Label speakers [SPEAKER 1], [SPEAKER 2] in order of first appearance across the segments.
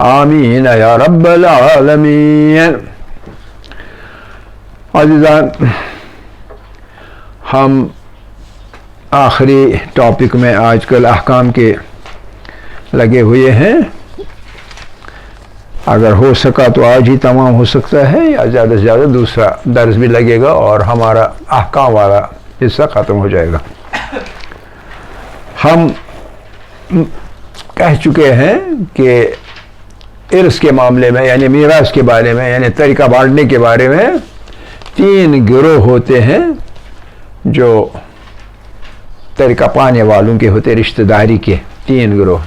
[SPEAKER 1] आमीन या रब्बल आलमीन। अज़ीज़ान, हम आखिरी टॉपिक में आजकल अहकाम के लगे हुए हैं। अगर हो सका तो आज ही तमाम हो सकता है या ज़्यादा से ज़्यादा दूसरा दर्स भी लगेगा और हमारा अहकाम वाला हिस्सा ख़त्म हो जाएगा। हम कह चुके हैं कि इर्स के मामले में यानी मीरास के बारे में यानी तरीका बांटने के बारे में 3 गिरोह होते हैं जो तरीका पाने वालों के होते, रिश्तेदारी के 3 गिरोह।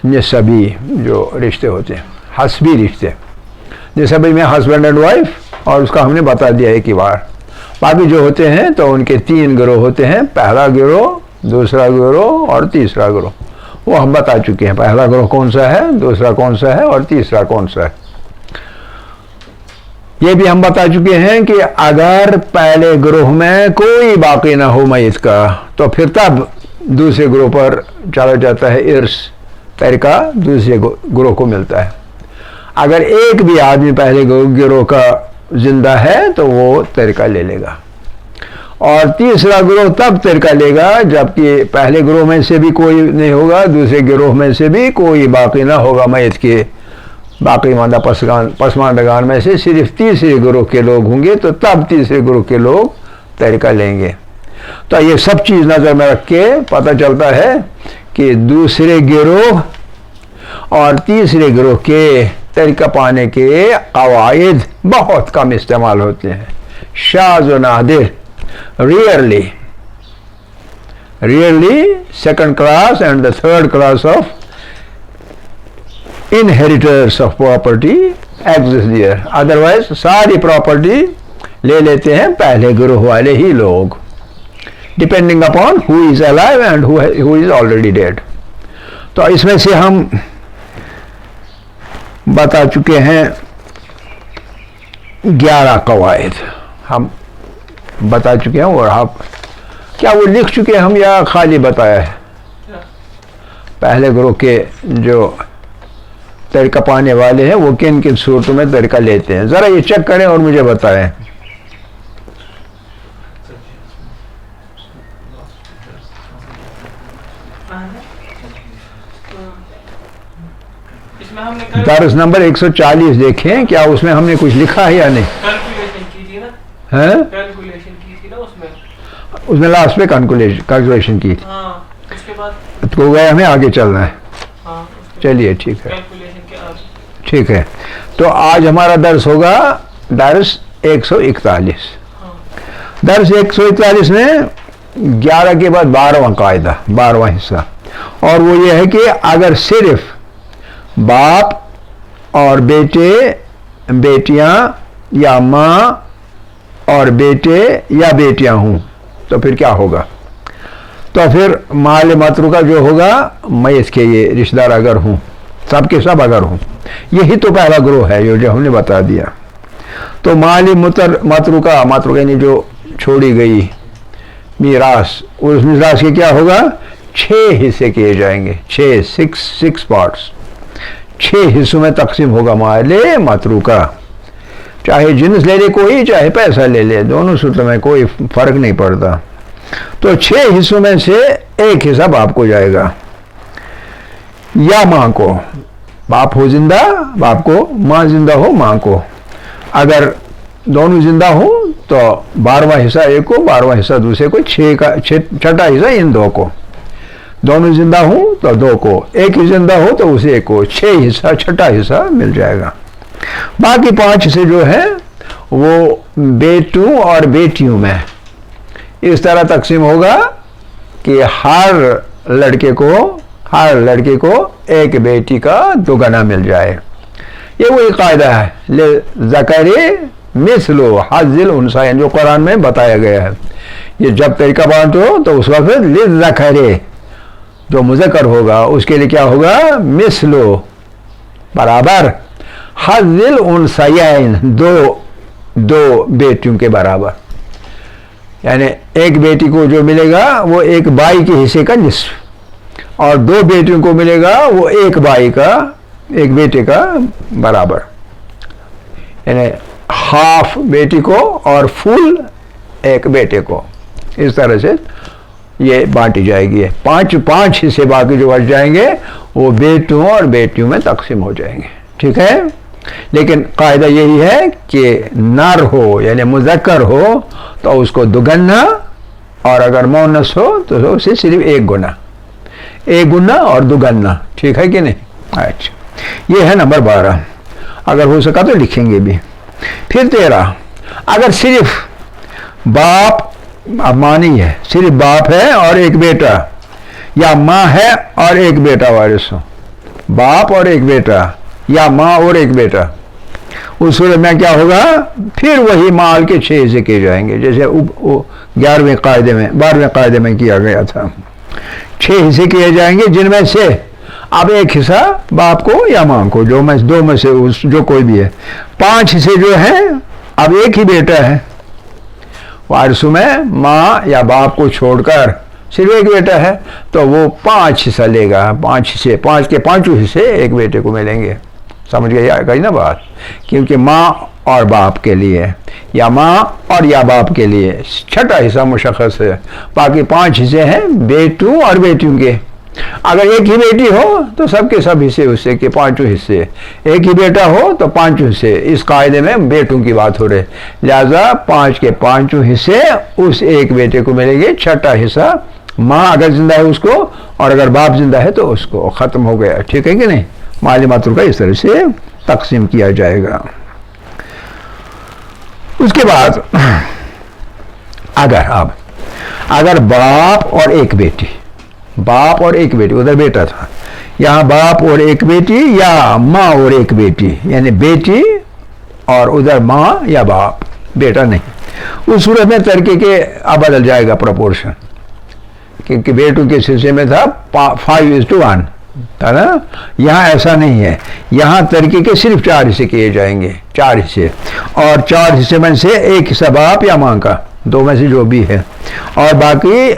[SPEAKER 1] निसबी जो रिश्ते होते हैं, हस्बी रिश्ते, निसबी में हस्बैंड एंड वाइफ, और उसका हमने बता दिया एक ही बार। बाकी जो होते हैं तो उनके 3 गिरोह होते हैं, पहला गिरोह, दूसरा गिरोह और तीसरा गिरोह। वो हम बता चुके हैं, पहला ग्रोह कौन सा है, दूसरा कौन सा है और तीसरा कौन सा है। ये भी हम बता चुके हैं कि अगर पहले ग्रोह में कोई बाकी ना हो मैयत का तो फिर तब दूसरे ग्रोह पर चला जाता है, इर्स तरीका दूसरे ग्रोह को मिलता है। अगर एक भी आदमी पहले गिरोह का जिंदा है तो वो तरीका ले लेगा, और तीसरा गिरोह तब तरीका लेगा जबकि पहले गिरोह में से भी कोई नहीं होगा, दूसरे गिरोह में से भी कोई बाकी ना होगा मैयत के। बाकी मादा पसमानदगान में से सिर्फ तीसरे गिरोह के लोग होंगे, तो तब तीसरे गिरोह के लोग तरीका लेंगे। तो ये सब चीज़ नज़र में रख के पता चलता है कि दूसरे गिरोह और तीसरे गिरोह के तरीका पाने के कवायद बहुत कम इस्तेमाल होते हैं, शाज़ व Nadir. Rarely second class and the third class of inheritors of property exist there. Otherwise सारी प्रॉपर्टी ले लेते हैं पहले गिरोह वाले ही लोग, depending upon who is alive and who is already dead. तो इसमें से हम बता चुके हैं 11 कवायद हम बता चुके हैं। और आप क्या वो लिख चुके हैं हम या खाली बताया है? पहले ग्रोह के जो तरीका पाने वाले हैं वो किन किन सूरतों में तरीका लेते हैं, ज़रा ये चेक करें और मुझे बताएं। दर्स नंबर 140 देखें, क्या उसमें हमने कुछ लिखा है या नहीं?
[SPEAKER 2] कैलकुलेशन की थी ना
[SPEAKER 1] उसमें लास्ट में कैलकुलेशन की थी।
[SPEAKER 2] हाँ, उसके बाद
[SPEAKER 1] तो गए हमें आगे चलना है।
[SPEAKER 2] हाँ,
[SPEAKER 1] चलिए ठीक है,
[SPEAKER 2] कैलकुलेशन के आगे
[SPEAKER 1] ठीक है। तो आज हमारा दर्स होगा दर्स 141।
[SPEAKER 2] हाँ।
[SPEAKER 1] दर्स 141 में 11 के बाद 12वां कायदा, 12वां हिस्सा, और वो ये है कि अगर सिर्फ बाप और बेटे, बेटियां या माँ और बेटे या बेटियां हों तो फिर क्या होगा। तो फिर माल मातृका जो होगा, मैं इसके ये रिश्तेदार अगर हूँ, सबके सब अगर हूँ, यही तो पहला ग्रोह है जो हमने बता दिया। तो माल मातृका, मातृका यानी जो छोड़ी गई मीरास, उस मीरास के क्या होगा, 6 हिस्से किए जाएंगे, 6 पार्ट्स, 6 हिस्सों में तकसीम होगा माले मातृका। चाहे जिन्स ले ले कोई, चाहे पैसा ले ले, दोनों सूत्र में कोई फर्क नहीं पड़ता। तो 6 हिस्सों में से एक हिस्सा बाप को जाएगा या माँ को, बाप हो जिंदा बाप को, माँ जिंदा हो माँ को। अगर दोनों जिंदा हो तो 12वां हिस्सा एक को, 12वां हिस्सा दूसरे को, 6ठा हिस्सा इन दो को। दोनों जिंदा हो तो 2 को, एक ही जिंदा हो तो उसे एक को, 6 हिस्सा, 6ठा हिस्सा मिल जाएगा। बाकी 5 हिस्से जो है वो बेटों और बेटियों में इस तरह तकसीम होगा कि हर लड़के को एक बेटी का दुगना मिल जाए। ये वही कायदा है, ले ज़करे मिसलो हज़्ज़िल उनसायैन, जो कुरान में बताया गया है। ये जब तरीका बांटो तो उस वक्त ले ज़करे जो मुज़क्कर होगा उसके लिए क्या होगा, मिसलो बराबर, हज़्ज़िल उनसायैन दो बेटियों के बराबर। यानी एक बेटी को जो मिलेगा वो एक भाई के हिस्से का निस्फ, और 2 बेटियों को मिलेगा वो एक भाई का, एक बेटे का बराबर। यानी हाफ बेटी को और फुल एक बेटे को, इस तरह से ये बांटी जाएगी। 5 हिस्से बाकी जो बच जाएंगे वो बेटों और बेटियों में तकसीम हो जाएंगे। ठीक है, लेकिन कायदा यही है कि नर हो यानी मुज़क्कर हो तो उसको दुगना, और अगर मोनस हो तो उसे सिर्फ एक गुना और दुगना। ठीक है कि नहीं? अच्छा, ये है नंबर 12। अगर हो सका तो लिखेंगे भी। फिर 13, अगर सिर्फ बाप, अब माँ नहीं है, सिर्फ बाप है और एक बेटा, या माँ है और एक बेटा वारिस हो, बाप और एक बेटा या माँ और एक बेटा, उस सूरत में क्या होगा, फिर वही माल के 6 हिस्से किए जाएंगे जैसे 12वें कायदे में किया गया था। 6 हिस्से किए जाएंगे जिनमें से अब एक हिस्सा बाप को या माँ को, दो में से जो कोई भी है। 5 हिस्से जो हैं, अब एक ही बेटा है वारिसों में, माँ या बाप को छोड़कर सिर्फ एक बेटा है, तो वो 5 हिस्सा लेगा। 5 हिस्से, 5 के 5 हिस्से एक बेटे को मिलेंगे। समझ गई ना बात? क्योंकि माँ और बाप के लिए, या माँ और या बाप के लिए 6ठा हिस्सा मुशख्खस है, बाकी 5 हिस्से हैं बेटों और बेटियों के। अगर एक ही बेटी हो तो सबके सब हिस्से उससे के 5 हिस्से, एक ही बेटा हो तो 5 हिस्से। इस कायदे में बेटों की बात हो रही, लिहाजा 5 के 5 हिस्से उस एक बेटे को मिलेंगे। 6ठा हिस्सा माँ अगर जिंदा है उसको, और अगर बाप जिंदा है तो उसको। खत्म हो गया। ठीक है कि नहीं? माली मातृका इस तरह से तकसीम किया जाएगा। उसके बाद अगर बाप और एक बेटी, उधर बेटा था, यहाँ बाप और एक बेटी या माँ और एक बेटी, यानी बेटी और उधर माँ या बाप, बेटा नहीं, उस सूरत में तरीके के अब बदल जाएगा प्रोपोर्शन, क्योंकि बेटों के सिलसिले में था 5:1 था ना। यहाँ ऐसा नहीं है, यहाँ तरीके के सिर्फ 4 हिस्से किए जाएंगे, 4 हिस्से, और 4 हिस्से में से एक हिस्सा बाप या माँ का, 2 में से जो भी है, और बाकी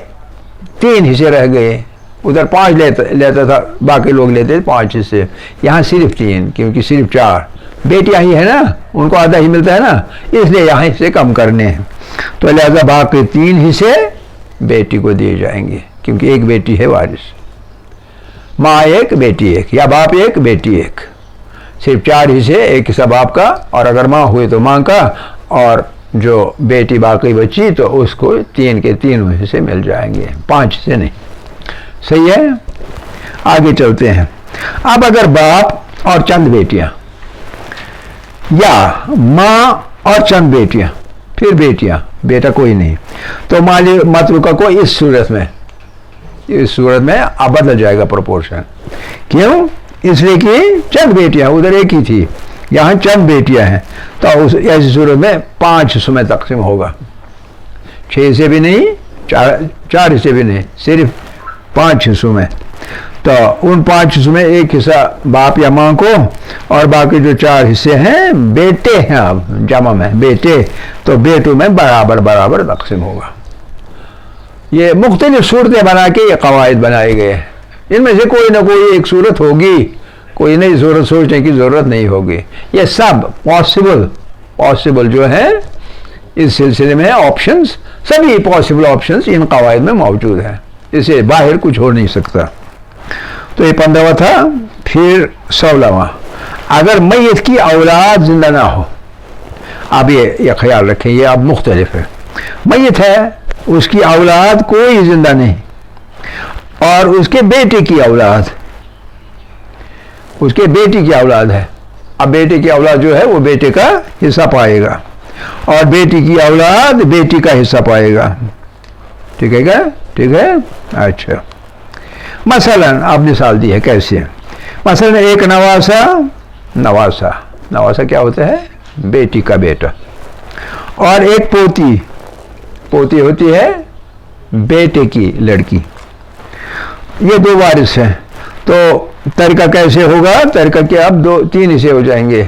[SPEAKER 1] 3 हिस्से रह गए। उधर 5 लेता था, बाकी लोग लेते 5 हिस्से, यहाँ सिर्फ 3, क्योंकि सिर्फ 4 बेटियाँ ही है ना, उनको आधा ही मिलता है ना, इसलिए यहाँ हिस्से कम करने हैं। तो लिहाजा बाकी 3 हिस्से बेटी को दिए जाएंगे, क्योंकि एक बेटी है वारिस। माँ एक, बेटी एक, या बाप एक, बेटी एक, सिर्फ 4 हिस्से, एक हिस्सा बाप का, और अगर माँ हुई तो माँ का, और जो बेटी बाकी बची तो उसको 3 के 3 हिस्से मिल जाएंगे, 5 हिस्से नहीं। सही है? आगे चलते हैं। अब अगर बाप और चंद बेटियां, या माँ और चंद बेटियां, फिर बेटियां, बेटा कोई नहीं, तो माली मातृका को इस सूरत में अब बदल जाएगा प्रोपोर्शन। क्यों? इसलिए कि चंद बेटियां, उधर एक ही थी, यहाँ चंद बेटियां हैं, तो उस ऐसी सूरत में 5 हिस्सों में तकसीम होगा। 6 से भी नहीं, चार हिस्से भी नहीं, सिर्फ 5 हिस्सों में। तो उन 5 हिस्सों में एक हिस्सा बाप या माँ को, और बाकी जो 4 हिस्से हैं बेटे हैं, अब जमा में बेटे, तो बेटों में बराबर बराबर तकसीम होगा। ये मुख्तलिफ सूरतें बना के ये कवायद बनाए गए हैं। इनमें से कोई ना कोई एक सूरत होगी, कोई नई सूरत सोचने की ज़रूरत नहीं होगी। ये सब पॉसिबल जो है इस सिलसिले में ऑप्शंस, सभी पॉसिबल ऑप्शंस इन कवायद में मौजूद हैं। इसे बाहर कुछ हो नहीं सकता। तो ये 15वां था। फिर 16वां, अगर मैयत की औलाद जिंदा ना हो। अब ये ख्याल रखें, ये अब मुख्तलिफ है। मैयत है, उसकी औलाद कोई जिंदा नहीं, और उसके बेटे की औलाद, उसके बेटी की औलाद है। अब बेटे की औलाद जो है वो बेटे का हिस्सा पाएगा, और बेटी की औलाद बेटी का हिस्सा पाएगा। ठीक है क्या? ठीक है। अच्छा, मसलन आप मिसाल दी है कैसे? मसलन एक नवासा क्या होता है? बेटी का बेटा। और एक पोती होती है बेटे की लड़की। ये 2 वारिस हैं। तो तरीका कैसे होगा? तरीका के अब 2-3 हिस्से हो जाएंगे,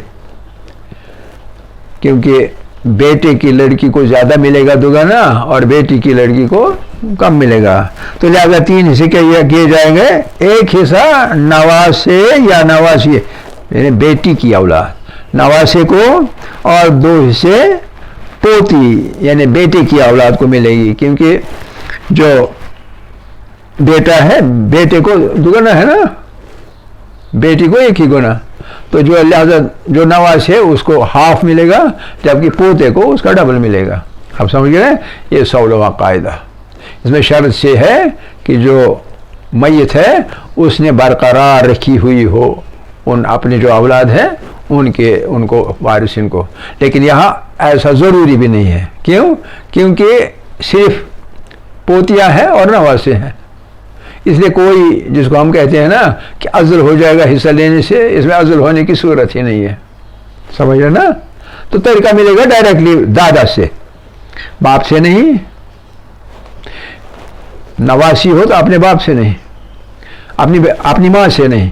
[SPEAKER 1] क्योंकि बेटे की लड़की को ज़्यादा मिलेगा दुगना, और बेटी की लड़की को कम मिलेगा। तो लिहाजा 3 हिस्से किए जाएंगे। एक हिस्सा नवासे या नवासी, यानी बेटी की औलाद, नवासे को, और 2 हिस्से पोती यानी बेटे की औलाद को मिलेगी, क्योंकि जो बेटा है बेटे को दुगना है ना, बेटी को 1 ही गुना। तो जो लिहाजा जो नवास है उसको हाफ मिलेगा, जबकि पोते को उसका डबल मिलेगा। आप समझ गए? ये 16वां कायदा। इसमें शर्त से है कि जो मैयत है उसने बरकरार रखी हुई हो उन अपने जो औलाद है उनको वारिसिन को। लेकिन यहाँ ऐसा ज़रूरी भी नहीं है। क्यों? क्योंकि सिर्फ पोतियाँ हैं और नवासे हैं, इसलिए कोई जिसको हम कहते हैं ना कि अज़ल हो जाएगा हिस्सा लेने से, इसमें अज़ल होने की सूरत ही नहीं है। समझ रहे ना? तो तरीका मिलेगा डायरेक्टली दादा से, बाप से नहीं। नवासी हो तो अपने बाप से नहीं, अपनी माँ से नहीं,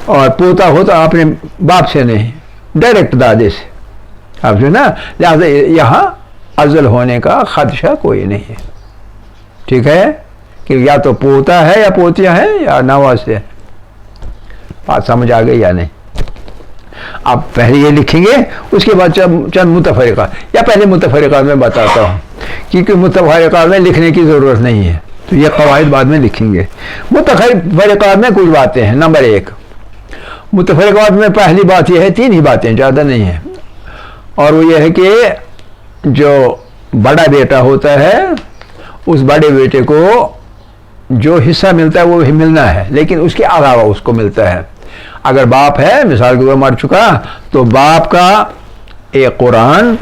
[SPEAKER 1] और पोता हो तो अपने बाप से नहीं, डायरेक्ट दादे से। आप जो ना, लिहाजा यहाँ अज़ल होने का खदशा कोई नहीं है। ठीक है? कि या तो पोता है या पोतियाँ हैं या नवास है। बात समझ आ गई या नहीं? आप पहले ये लिखेंगे, उसके बाद चंद मुतफरिका, या पहले मुतफरिका में बताता हूँ, क्योंकि मुतफरिका में लिखने की ज़रूरत नहीं है, तो ये कवायद बाद में लिखेंगे। मुतफरिका में कुछ बातें हैं। नंबर 1, मुतफरिका में पहली बात यह है, 3 ही बातें, ज़्यादा नहीं है, और वो ये है कि जो बड़ा बेटा होता है उस बड़े बेटे को जो हिस्सा मिलता है वो ही मिलना है, लेकिन उसके अलावा उसको मिलता है। अगर बाप है, मिसाल के तौर मर चुका, तो बाप का एक कुरान,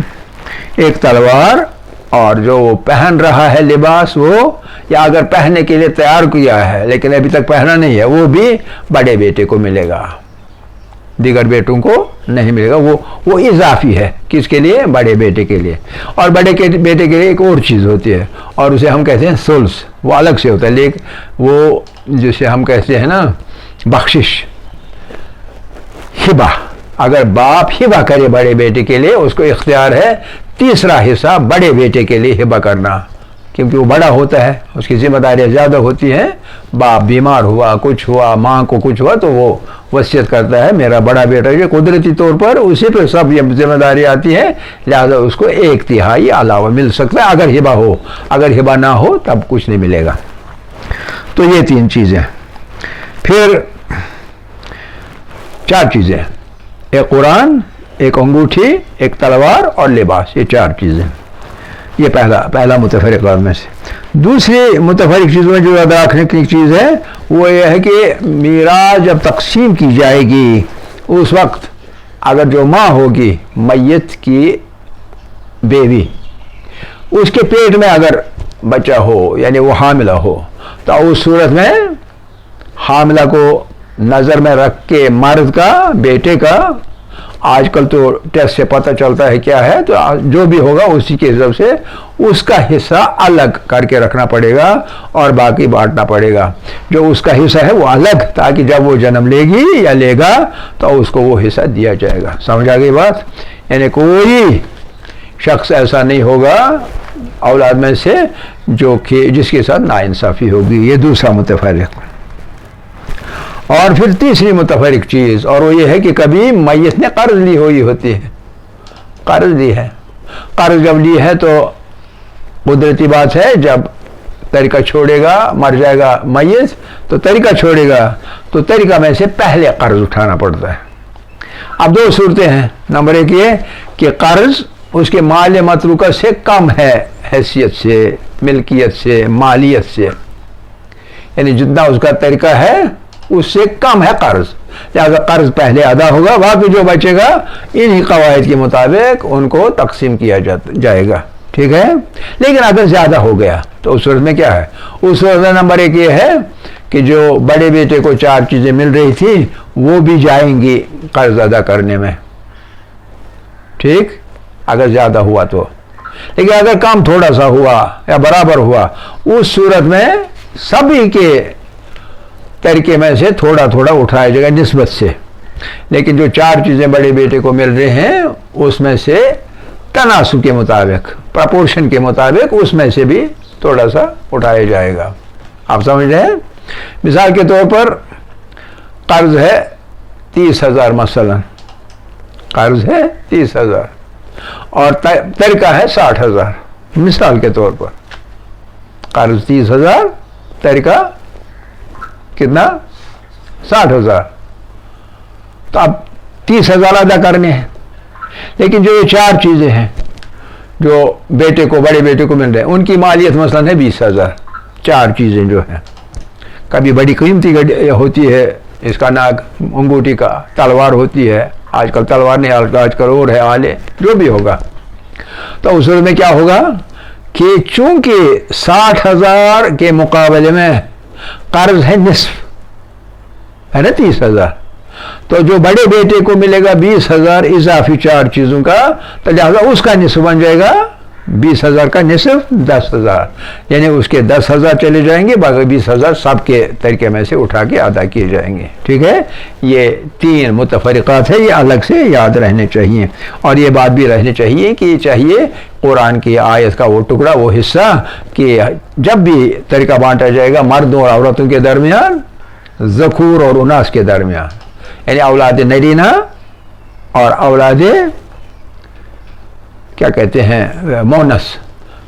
[SPEAKER 1] एक तलवार, और जो वो पहन रहा है लिबास वो, या अगर पहनने के लिए तैयार किया है लेकिन अभी तक पहना नहीं है, वो भी बड़े बेटे को मिलेगा, दीगर बेटों को नहीं मिलेगा। वो इजाफी है। किसके लिए? बड़े बेटे के लिए। और बड़े बेटे के लिए एक और चीज़ होती है, और उसे हम कहते हैं सुल्स, वो अलग से होता है। लेकिन वो जिसे हम कहते हैं ना बख्शिश, हिबा, अगर बाप हिबा करे बड़े बेटे के लिए, उसको इख्तियार है 3रा हिस्सा बड़े बेटे के लिए हिबा करना, क्योंकि वो बड़ा होता है, उसकी जिम्मेदारियाँ ज़्यादा होती हैं। बाप बीमार हुआ, कुछ हुआ, माँ को कुछ हुआ, तो वो वसीयत करता है मेरा बड़ा बेटा, ये कुदरती तौर पर उसी पर सब ये जिम्मेदारी आती है, लिहाजा उसको 1/3 अलावा मिल सकता है अगर हिबा हो। अगर हिबा ना हो तब कुछ नहीं मिलेगा। तो ये 3 चीज़ें। फिर 4 चीज़ें, एक कुरान, एक अंगूठी, एक तलवार और लिबास, ये 4 चीज़ें। ये पहला मुतफरिका में से। दूसरी मुतफरिक चीज़ों में जो याद रखने की चीज़ है वो ये है कि मीरास जब तकसीम की जाएगी उस वक्त अगर जो माँ होगी मैयत की बेबी, उसके पेट में अगर बच्चा हो यानी वो हामिला हो, तो उस सूरत में हामिला को नज़र में रख के मर्द का, बेटे का आजकल तो टेस्ट से पता चलता है क्या है, तो जो भी होगा उसी के हिसाब से उसका हिस्सा अलग करके रखना पड़ेगा और बाकी बांटना पड़ेगा। जो उसका हिस्सा है वो अलग, ताकि जब वो जन्म लेगी या लेगा तो उसको वो हिस्सा दिया जाएगा। समझ आ गई बात? यानी कोई शख्स ऐसा नहीं होगा औलाद में से जो कि जिसके साथ नाइंसाफ़ी होगी। ये दूसरा मुतफरिक। और फिर तीसरी मुतफरिक चीज़, और वो ये है कि कभी मैयत ने कर्ज ली हुई होती है, कर्ज ली है। कर्ज जब ली है तो कुदरती बात है, जब तरीका छोड़ेगा, मर जाएगा मैयत तो तरीका छोड़ेगा, तो तरीका में से पहले कर्ज उठाना पड़ता है। अब दो सूरतें हैं। नंबर एक ये कि कर्ज उसके माल मतरूका से कम है, हैसियत से, मिल्कियत से, मालियत से, यानी जितना उसका तरीका है उससे कम है कर्ज, लिहाजा कर्ज पहले अदा होगा, बाकी जो बचेगा इन्हीं कवायद के मुताबिक उनको तकसीम किया जाएगा। ठीक है। लेकिन अगर ज़्यादा हो गया तो उस सूरत में क्या है? उस सूरत में नंबर एक ये है कि जो बड़े बेटे को 4 चीज़ें मिल रही थी वो भी जाएंगी कर्ज अदा करने में। ठीक, अगर ज़्यादा हुआ तो। लेकिन अगर काम थोड़ा सा हुआ या बराबर हुआ, उस सूरत में सभी के तरीके में से थोड़ा थोड़ा उठाया जाएगा निस्बत से। लेकिन जो 4 चीज़ें बड़े बेटे को मिल रहे हैं उसमें से तनासुब के मुताबिक, प्रपोर्शन के मुताबिक उसमें से भी थोड़ा सा उठाया जाएगा। आप समझ रहे हैं? मिसाल के तौर पर कर्ज है 30,000, मसलन कर्ज है 30,000 और तरीका है 60,000। मिसाल के तौर पर कर्ज 30,000, तरीका कितना? 60,000। तो अब 30,000 अदा करने हैं। लेकिन जो ये 4 चीज़ें हैं जो बेटे को, बड़े बेटे को मिल रहे हैं, उनकी मालियत मसलन है 20,000। 4 चीज़ें जो हैं, कभी बड़ी कीमती होती है, इसका नाक अंगूठी का, तलवार होती है, आजकल तलवार नहीं, आजकल और है, आले, जो भी होगा। तो उस में क्या होगा कि चूंकि 60,000 के मुकाबले में कर्ज है निस्फ, है ना 30,000, तो जो बड़े बेटे को मिलेगा 20,000 इजाफी 4 चीज़ों का, तो लिहाजा उसका निस्फ बन जाएगा 20,000 का निस्फ 10,000, यानी उसके 10,000 चले जाएंगे, बाकी 20,000 सबके तरीके में से उठा के अदा किए जाएंगे। ठीक है। ये 3 मुतफरिकात है, ये अलग से याद रहने चाहिए। और ये बात भी रहनी चाहिए कि चाहिए कुरान की आयत का वो टुकड़ा, वो हिस्सा, कि जब भी तरीका बांटा जाएगा मर्दों और औरतों के दरमियान, ज़कूर और उनास के दरमियान, यानी औलाद नरीना और औलाद क्या कहते हैं मोनस,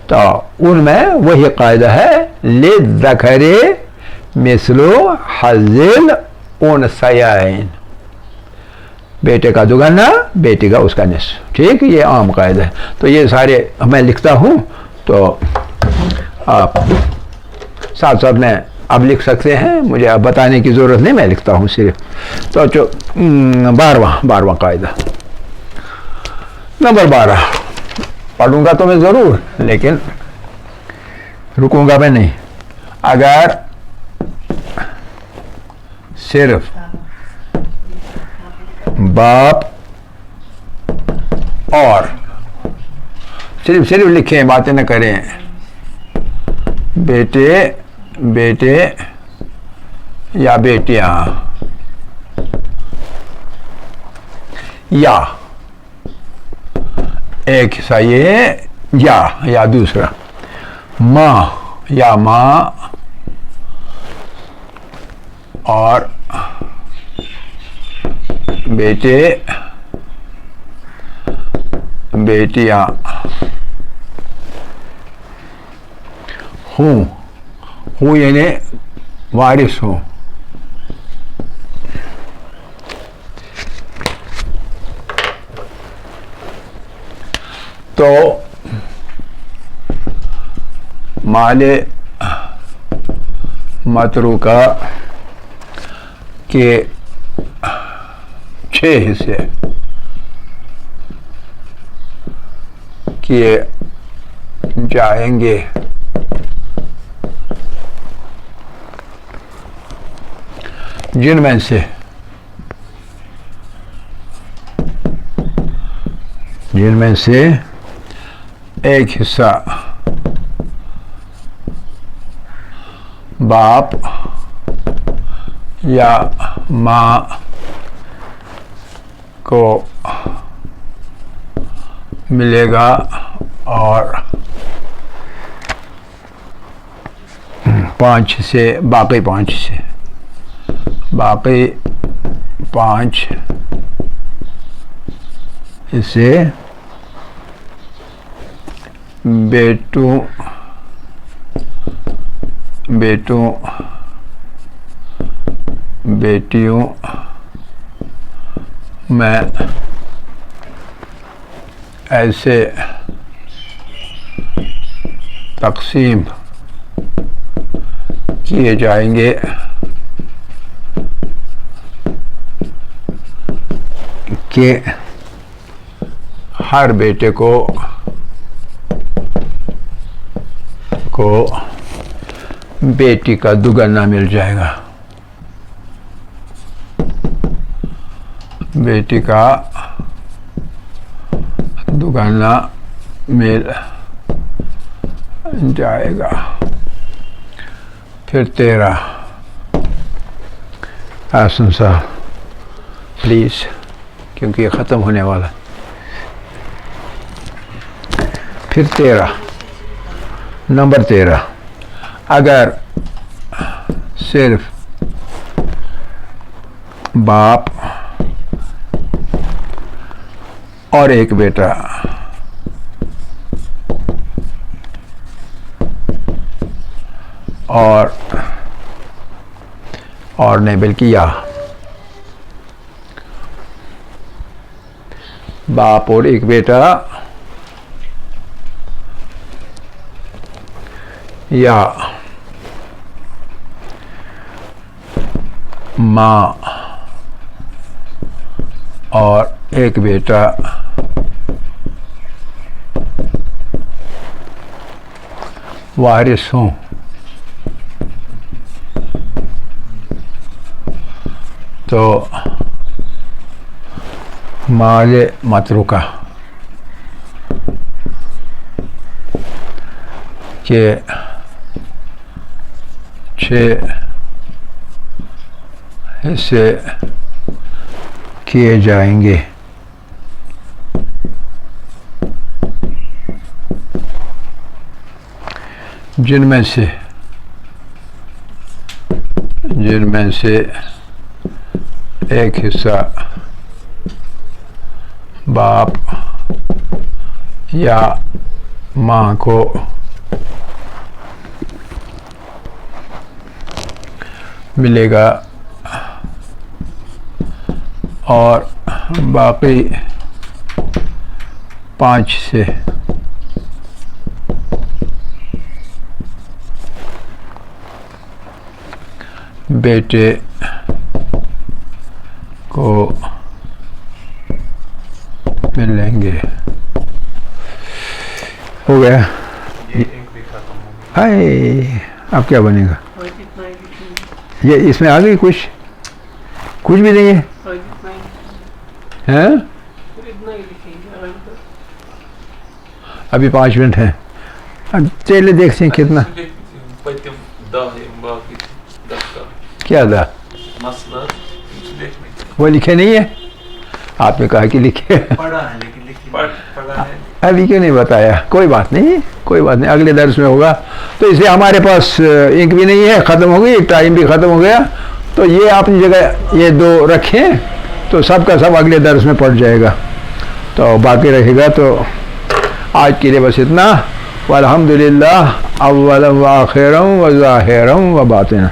[SPEAKER 1] तो उनमें वही कायदा है, ले ज़करे मिसलो हज़िल उनसयैन, बेटे का दुगना, बेटी का उसका निस्फ। ठीक, ये आम कायदा है। तो ये सारे मैं लिखता हूँ, तो आप साथ साथ में अब लिख सकते हैं, मुझे अब बताने की ज़रूरत नहीं, मैं लिखता हूँ सिर्फ। तो जो 12वां कायदा, नंबर 12 पढ़ूंगा तो मैं ज़रूर, लेकिन रुकूंगा मैं नहीं। अगर सिर्फ बाप और सिर्फ लिखें, बातें न करें, बेटे या बेटियां, या एक हिस्सा ये, या दूसरा माँ या माँ और बेटे बेटियां हूँ यानी वारिस हूँ। तो माले मतरूका के 6 हिस्से किए जाएंगे। जिनमें से जिनमें से एक हिस्सा बाप या माँ को मिलेगा और 5 से बाकी 5 से बाकी 5 इसे बेटों बेटियों में ऐसे तकसीम किए जाएंगे कि हर बेटे को बेटी का दुगना मिल जाएगा, बेटी का दुगना मिल जाएगा। फिर 13 आसन साहब प्लीज़, क्योंकि ये ख़त्म होने वाला। फिर 13 नंबर 13, अगर सिर्फ बाप और एक बेटा और नहीं बल्कि या बाप और एक बेटा या माँ और एक बेटा वारिस हों तो माले मतरुका के 6 हिस्से किए जाएंगे। जिनमें से एक हिस्सा बाप या माँ को मिलेगा और बाकी 5 से बेटे को मिलेंगे। हो गया।
[SPEAKER 2] ये एक भी खत्म हो गया।
[SPEAKER 1] हाय, अब क्या बनेगा?
[SPEAKER 2] और इतना ही लिखेंगे।
[SPEAKER 1] ये इसमें आ गई कुछ भी नहीं है,
[SPEAKER 2] और इतना ही
[SPEAKER 1] हैं?
[SPEAKER 2] फिर इतना ही लिखेंगे। और तो
[SPEAKER 1] अभी 5 मिनट हैं, अब चले देखते हैं कितना
[SPEAKER 2] पत्ते बाकी 10 का
[SPEAKER 1] क्या था।
[SPEAKER 2] मसला देखने
[SPEAKER 1] वो लिखे नहीं है, आपने कहा कि लिखे।
[SPEAKER 2] पढ़ा है लेकिन पढ़ा है
[SPEAKER 1] अभी क्यों नहीं बताया? कोई बात नहीं, अगले दर्स में होगा। तो इसलिए हमारे पास इंक भी नहीं है, ख़त्म हो गई, टाइम भी ख़त्म हो गया। तो ये अपनी जगह ये 2 रखें तो सब का सब अगले दर्स में पड़ जाएगा। तो बाकी रहेगा। तो आज के लिए बस इतना। वल्हम्दुलिल्लाह अव्वलन व आखिरन व ज़ाहिरन व बातिनन।